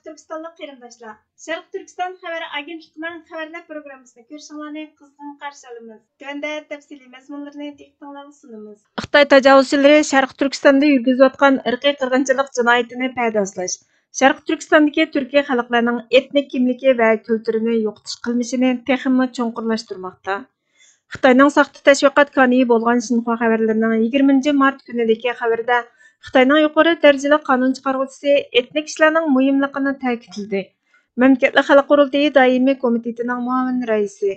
Türkistonlik qarindoshlar, Sharq Turkiston xabar agentligining xabarlar programmasini ko'rishinglarni qizg'in qarshi olamiz. Tunda tafsiliy mazmunlarni diqqatingizga sunamiz. Xitoy tajovuzchilari Sharq Turkistonda yurgizayotgan irqiy qirg'inchilik jinoyatini paydaslash, Sharq Turkistondagi Turkiya xalqlarining etnik kimligi va kulturini yo'qotish qilmishini texmi cho'nqurlashtirmoqda. Xitoyning saxta tashviqot koni bo'lgan Xinhua xabarlarining 20 mart kunidagi xabarda Xitoyning yuqori darajali qonun chiqaruvchisi etnik ishlarning muhimligini ta'kidladi. Mamlakatlar xalq qurultiyi doimiy komitetining muavin raisi,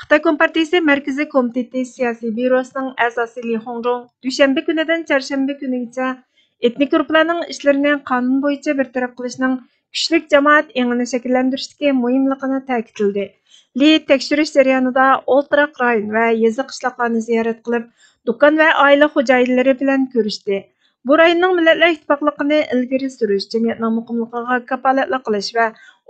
Xitoy Kompartiyasi Markaziy komiteti siyosiy byurosining a'zosi Li Hongrong dushanba kunidan chorshanba kunigacha etnik guruhlarning ishlarini qonun bo'yicha bartaraf qilishning kuchlik jamoat engini shakllantirishdagi muhimligini ta'kidladi. Li tekshirish jarayonida o'ltiraq rayon va yezi qishloqlarni ziyorat qilib, do'kon va oila xo'jayinlari bilan ko'rishdi. Bu rayonning millatlar ittifoqligini ilgari surish, jamiyatning muqimligiga kafolatlik qilish va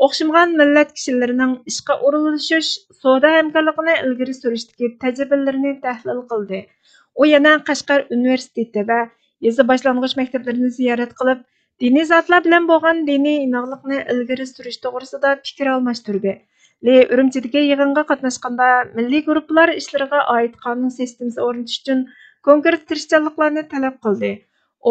o'xshamagan millat kishilarining ishga o'rnatishish, savdo hamkorligini ilgari surishdagi tajribalarini tahlil qildi. U yana Qashqar universiteti va yezi boshlang'ich maktablarini ziyorat qilib, diniy zotlar bilan bo'lgan diniy inoqlikni ilgari surish to'g'risida fikr almashtirdi. Li Urumchidagi yig'inga qatnashganda milliy guruhlar ishlariga oid qonun sistemasi o'rnatish uchun konkret tirishchanliklarni talab qildi.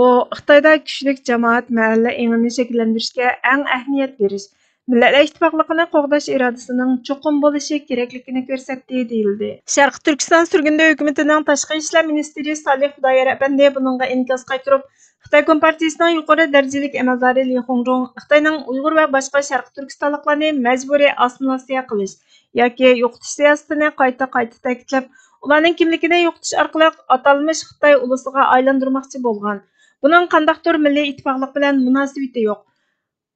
O, Xitoyda kuchlik jamoat mahalla engini shakllantirishga eng ahamiyat berish, millatlar ittifoqligini qo'g'dash irodasining cho'qim bo'lishi kerakligini ko'rsatdi deyildi. Sharq Turkiston surgunda hukumatining tashqi ishlar ministri Salih Xudoyor apandi buningga inkos qaytirib, Xitoy Kompartiyasining yuqori darajalik amaldori Li Hongrong Xitoyning Uyg'ur va boshqa Sharq Turkistonliklarni majburiy assimilyatsiya qilish yoki yo'qotish siyosatini qayta ta'kidlab, ularning kimligini yo'qotish orqali atalmish Xitoy ulusiga aylantirmoqchi bo'lgan. Bunun qandaqdır milliy ittifoqlik bilan munosabati yo'q.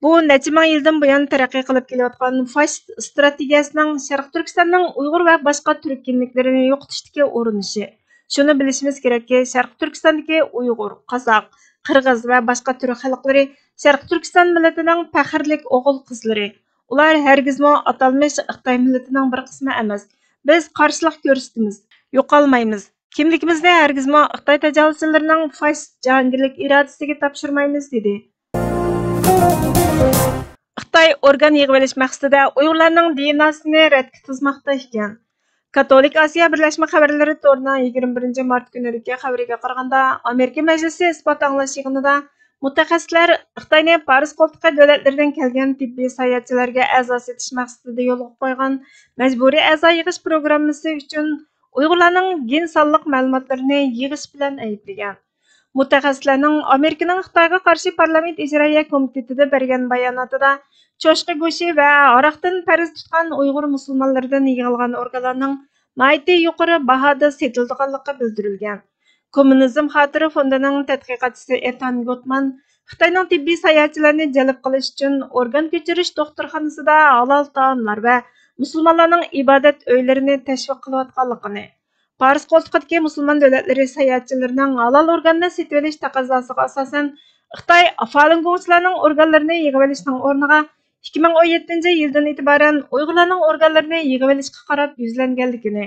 Bu necha ming yildan buyon taraqqiy qilib kelayotgan fasist strategiyasining Sharq Turkistonning Uyg'ur va boshqa turk kimliklarini yo'qotishdagi urinishi. Shuni bilishimiz kerakki, Sharq Turkistondagi Uyg'ur, Qozoq, Qirg'iz va boshqa turk xalqlari Sharq Turkiston millatining faxrlik o'g'il-qizlari. Ular hargizmo atalmish Xitoy millatining bir qismi emas. Biz qarshilik ko'rsatamiz, yo'qolmaymiz. Kimligimizni hargizmo Xitoy tajovuzchilarining fasist jahongirlik irodasiga topshirmaymiz dedi. Xitoy organ yig'ib maqsadida Uyg'urlarning DNAsini radga tizmoqda ekan. Katolik Osiyo birlashma xabarlari to'rining 21 mart kunidagi xabariga qaraganda, Amerika Majlisi isbot anglash yig'inida mutaxassislar Xitoyni Paris qo'ltiqi davlatlaridan kelgan tibbiy sayohatchilarga a'zo etish maqsadida yo'lga qo'ygan majburiy a'zo yig'ish programmasi uchun Uyg'urlarning gen sonliq ma'lumotlarini yig'ish bilan ayblagan. Mutaxassislarning Amerikaning Xitoyga qarshi parlament ijroiya komitetida bergan bayonotida cho'chqa go'shi va aroqdan farz tutgan Uyg'ur musulmonlaridan yig'ilgan organlarning nihoyatda yuqori bahoda sotilganligi bildirilgan. Kommunizm xotiri fondining tadqiqotchisi Ethan Gottman Xitoyning tibbiy sayohatchilarni jalb qilish uchun organ ko'chirish doktorxonasida halol taomlar va musulmonlarning ibodat uylarini tashviq qilayotganligini, Paris qo'ltiqidagi musulmon davlatlari sayohatchilarining halol organni sotib olish taqozosiga asosan Xitoy Falun-gongchilarning organlarini yig'ib olishning o'rniga 2017 yildan e'tiboran Uyg'urlarning organlarini yig'ib olishga qarab yuzlanganligini,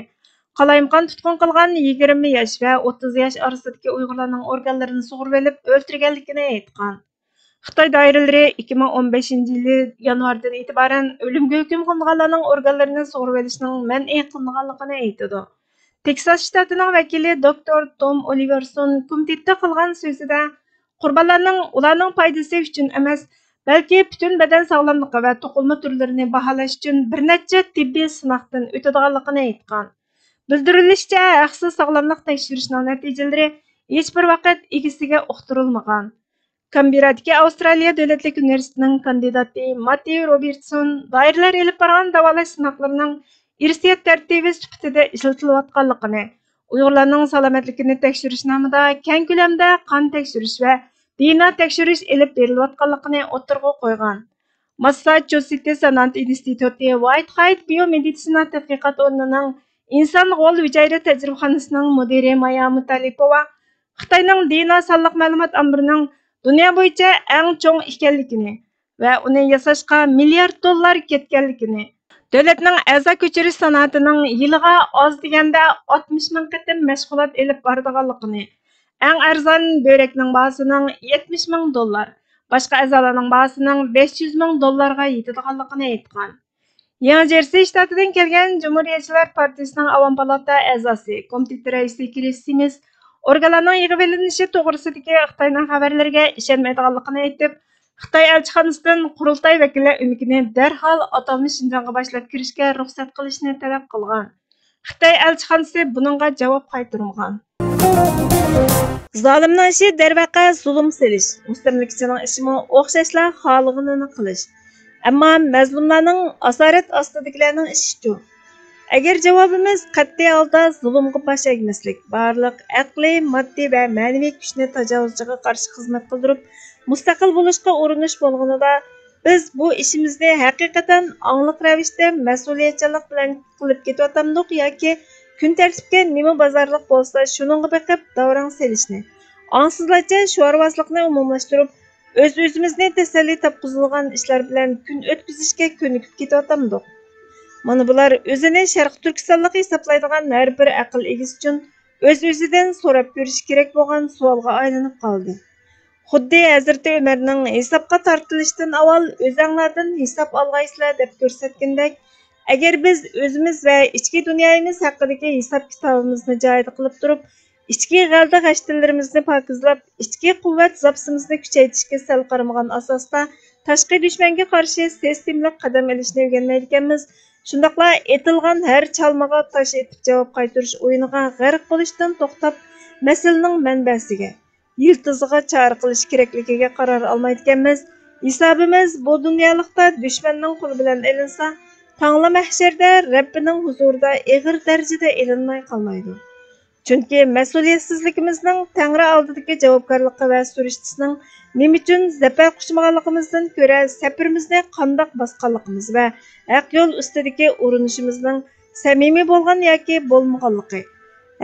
qalayimqon tutqun qilgan 20 yosh va 30 yosh orasidagi Uyg'urlarning organlarini sug'urib olib o'ltirganligini aytgan. Xitoy doiralari 2015 yili yanvardan e'tiboran o'limga hukm qilinganlarning organlarini sug'urib olishning man'iy qilinganligini aytadi. Teksas shtatining vakili Dr. Tom Oliverson komitetda qilgan so'zida qurbonlarning ularning foydasi uchun emas, balki butun badan sog'lomligi va tug'ilma turlarini baholash uchun bir necha tibbiy sinovdan o'tadiganligini aytgan. Bildirilishicha, haqsiz sog'lomlik tekshirishining natijalari hech bir vaqt egasiga uqtirilmagan. Canberradagi Avstraliya davlatlik universitetining kandidati Matthew Robertson doiralar elib borgan davolash sinovlarining irsiyat tartibi sifatida ishlatilayotganligini, Uyg'urlarning salomatligini tekshirish nomida keng ko'lamda qon tekshirish va DNA tekshirish elib berilayotganligini o'tirg'a qo'ygan. Massachusetts Sanant instituti White Height biomeditsina tadqiqot o'rnining inson g'ol hujayra tajribaxonasining mudiri Maya Mutalipova Xitoyning DNA sonliq ma'lumot ombirining dunyo bo'yicha eng cho'ng ekanligini va uni yasashga milliard dollar ketganligini, davlatning a'zo ko'chirish sanoatining yiliga oz deganda 60 ming qatim mashg'ulot elib boradiganligini, eng arzon börekning bahosining 70 ming dollar, boshqa a'zolarning bahosining $500,000 yetadiganligini aytgan. Yangi Jersey shtatidan kelgan Cumhuriyetçiler Partiyasining Avam palata a'zosi, komitet raisi Chris Sims organlarning yig'ib olinishi to'g'risidagi Xitoyning xabarlariga ishonmaydiganligini aytib, Xitoy elchixonasidan qurultay vakillari umikini darhol atalmish Shinjonga boshlab kirishga ruxsat qilishni talab qilgan. Xitoy elchixonasi buningga javob qaytarmagan. Zolimning ishi darvaqa zulm selish, mustamlikachining ishimi o'xshashla xohlaganini qilish. Ammo mazlumlarning asorat ostidagilarning ishi-ku. Agar javobimiz qat'iy holda zulmga bosh egmaslik, barliq aqliy, moddiy va ma'naviy kuchni tajovuzchiga qarshi xizmat qildirib, mustaqil bo'lishga urinish bo'lganida, biz bu ishimizni haqiqatan angliq ravishda mas'uliyatchanlik bilan qilib ketyapmiz yoki kun tartibga nima bozorliq bo'lsa, shuningga beqib davrang selishni, angsizlarcha sho'rvozlikni umumlashtirib, o'z-o'zimizni tasalli topqizilgan ishlar bilan kun o'tkazishga ko'nikib ketyapmiz. Mana bular o'zini Sharq Turkistonlik hisoblaydigan har bir aql egisi uchun o'z-o'zidan so'rab ko'rish kerak bo'lgan savolga aylanib qoldi. Xuddi Hazrati Umarning hisobga tortilishdan avval o'zinglardan hisob olg'aysizlar deb ko'rsatgandek, agar biz o'zimiz va ichki dunyomiz haqidagi hisob kitobimizni joyida qilib turib, ichki g'alda g'ashtinlarimizni pokizlab, ichki quvvat zapsimizni kuchaytirishga sal qaramagan asosda tashqi dushmanga qarshi sistemli qadam olishni o'rganmaydiganmiz. Shundaqla etilgan har chalmaga tosh etib javob qaytarish o'yiniga g'arq bo'lishdan to'xtab, masalaning manbasiga, yiltiziga chora qilish kerakligiga qaror olmaydiganmiz. Hisobimiz bu dunyolikda dushmanning qo'li bilan elinsa, tangla mahsharda Rabbining huzurida ig'ir darajada elinmay qolmaydi. Chunki mas'uliyatsizligimizning Tangri oldidagi javobgarligi va surishtisning nima uchun zafar quchmaganligimizdan ko'ra safarimizni qandoq bosganligimiz va haq yo'l ustidagi urinishimizning samimiy bo'lgan yoki bo'lmaganligi,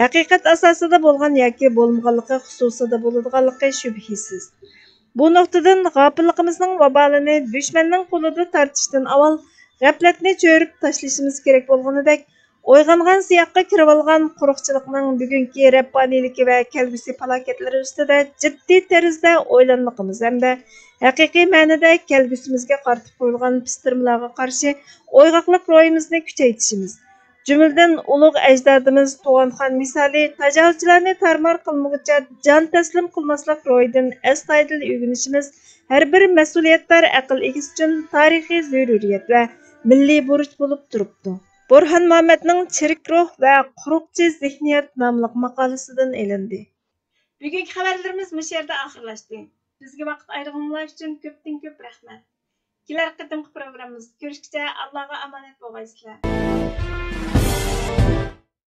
haqiqat asosida bo'lgan yoki bo'lmaganligi xususida bo'ladiganligi shubhisiz. Bu nuqtadan g'ofilligimizning vabolini dushmanning qo'lida tortishdan avval g'aflatni cho'rib tashlashimiz kerak bo'lganidek, o'yg'ongan siyoqqa kirib olgan quruqchilikning bugungi rabboniyligi va kelgusi falokatlari ustida jiddiy tarzda o'ylanmoqimiz hamda haqiqiy ma'noda kelgusimizga qaratib qo'yilgan pistirmalarga qarshi o'yg'oqlik ro'yimizni kuchaytirishimiz, jumladan ulug' ajdodimiz To'g'onxon misoli tajovuzchilarni tarmor qilmoqcha jon taslim qilmaslik ro'yidan astoydil o'rganishimiz har bir mas'uliyatdor aql egisi uchun tarixiy zaruriyat va milliy burch bo'lib turibdi. Burhan Muhammadning Chirik ruh va quruqchi zihniyat nomli maqolasidan elindi. Bugungi xabarlarimiz bu yerda oxirlashdi. Bizga vaqt ayirganlar uchun ko'p rahmat. Kelar qatimki programmamizda ko'rishguncha Allohga omonat bo'lgaysizlar.